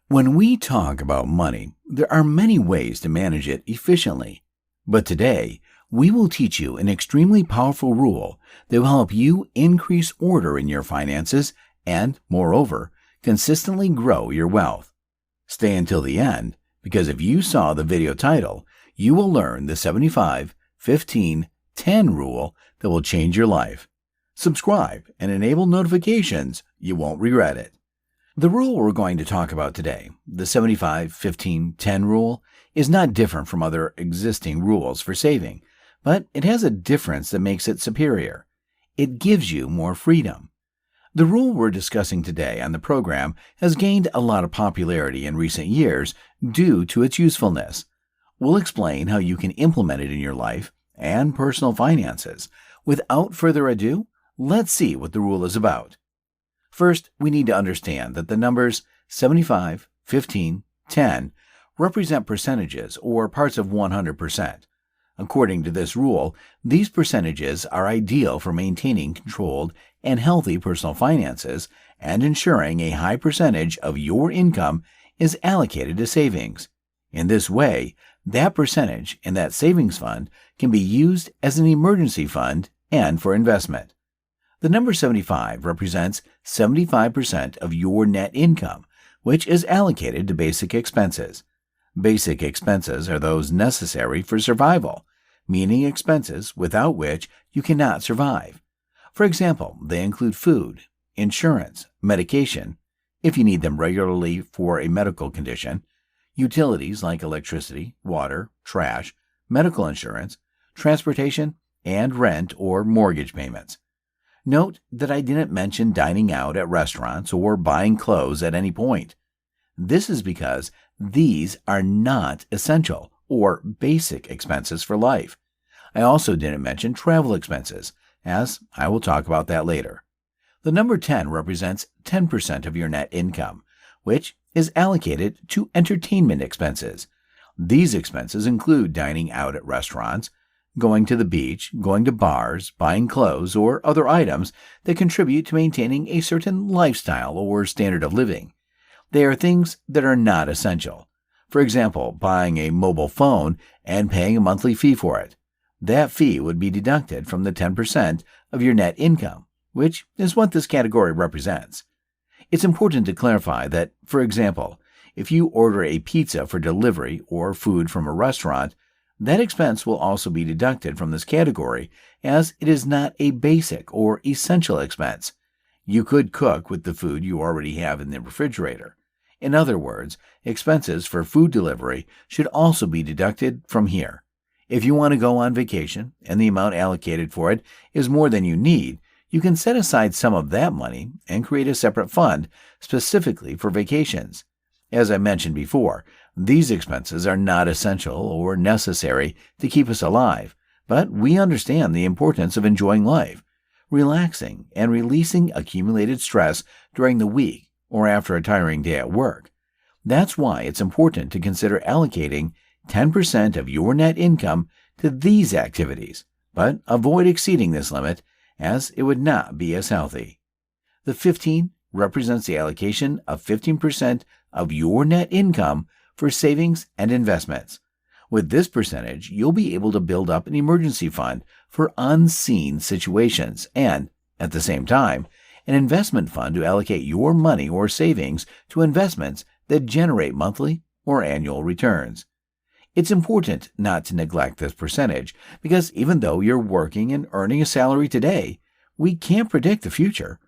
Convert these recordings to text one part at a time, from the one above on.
When we talk about money, there are many ways to manage it efficiently. But today, we will teach you an extremely powerful rule that will help you increase order in your finances and, moreover, consistently grow your wealth. Stay until the end, because if you saw the video title, you will learn the 75-15-10 rule that will change your life. Subscribe and enable notifications. You won't regret it. The rule we're going to talk about today, the 75-15-10 rule, is not different from other existing rules for saving, but it has a difference that makes it superior. It gives you more freedom. The rule we're discussing today on the program has gained a lot of popularity in recent years due to its usefulness. We'll explain how you can implement it in your life and personal finances. Without further ado, let's see what the rule is about. First, we need to understand that the numbers 75, 15, 10 represent percentages or parts of 100%. According to this rule, these percentages are ideal for maintaining controlled and healthy personal finances and ensuring a high percentage of your income is allocated to savings. In this way, that percentage in that savings fund can be used as an emergency fund and for investment. The number 75 represents 75% of your net income, which is allocated to basic expenses. Basic expenses are those necessary for survival, meaning expenses without which you cannot survive. For example, they include food, insurance, medication, if you need them regularly for a medical condition, utilities like electricity, water, trash, medical insurance, transportation, and rent or mortgage payments. Note that I didn't mention dining out at restaurants or buying clothes at any point. This is because these are not essential or basic expenses for life. I also didn't mention travel expenses, as I will talk about that later. The number 10 represents 10% of your net income, which is allocated to entertainment expenses. These expenses include dining out at restaurants, going to the beach, going to bars, buying clothes, or other items that contribute to maintaining a certain lifestyle or standard of living. They are things that are not essential. For example, buying a mobile phone and paying a monthly fee for it. That fee would be deducted from the 10% of your net income, which is what this category represents. It's important to clarify that, for example, if you order a pizza for delivery or food from a restaurant, that expense will also be deducted from this category as it is not a basic or essential expense. You could cook with the food you already have in the refrigerator. In other words, expenses for food delivery should also be deducted from here. If you want to go on vacation and the amount allocated for it is more than you need, you can set aside some of that money and create a separate fund specifically for vacations. As I mentioned before, these expenses are not essential or necessary to keep us alive, but we understand the importance of enjoying life, relaxing, and releasing accumulated stress during the week or after a tiring day at work. That's why it's important to consider allocating 10% of your net income to these activities, but avoid exceeding this limit as it would not be as healthy. The 15 represents the allocation of 15% of your net income for savings and investments. With this percentage, you'll be able to build up an emergency fund for unseen situations and, at the same time, an investment fund to allocate your money or savings to investments that generate monthly or annual returns. It's important not to neglect this percentage because even though you're working and earning a salary today, we can't predict the future.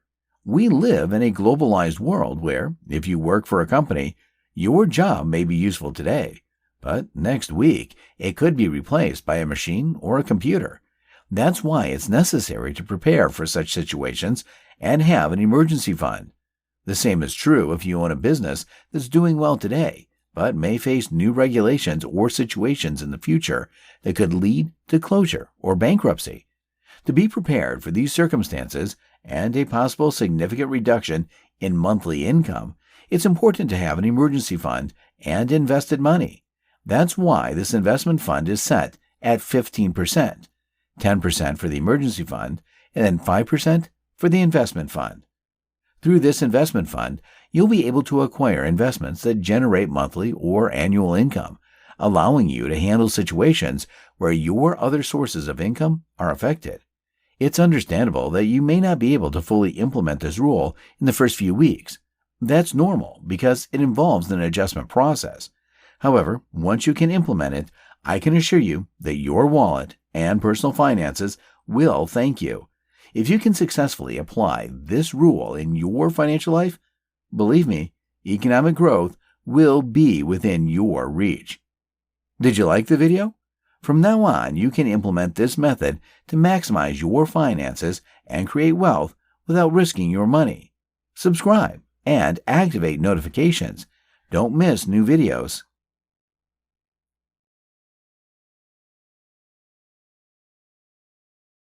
We live in a globalized world where, if you work for a company, your job may be useful today, but next week it could be replaced by a machine or a computer. That's why it's necessary to prepare for such situations and have an emergency fund. The same is true if you own a business that's doing well today, but may face new regulations or situations in the future that could lead to closure or bankruptcy. To be prepared for these circumstances and a possible significant reduction in monthly income, it's important to have an emergency fund and invested money. That's why this investment fund is set at 15%, 10% for the emergency fund, and then 5% for the investment fund. Through this investment fund, you'll be able to acquire investments that generate monthly or annual income, allowing you to handle situations where your other sources of income are affected. It's understandable that you may not be able to fully implement this rule in the first few weeks. That's normal because it involves an adjustment process. However, once you can implement it, I can assure you that your wallet and personal finances will thank you. If you can successfully apply this rule in your financial life, believe me, economic growth will be within your reach. Did you like the video? From now on, you can implement this method to maximize your finances and create wealth without risking your money. Subscribe and activate notifications. Don't miss new videos.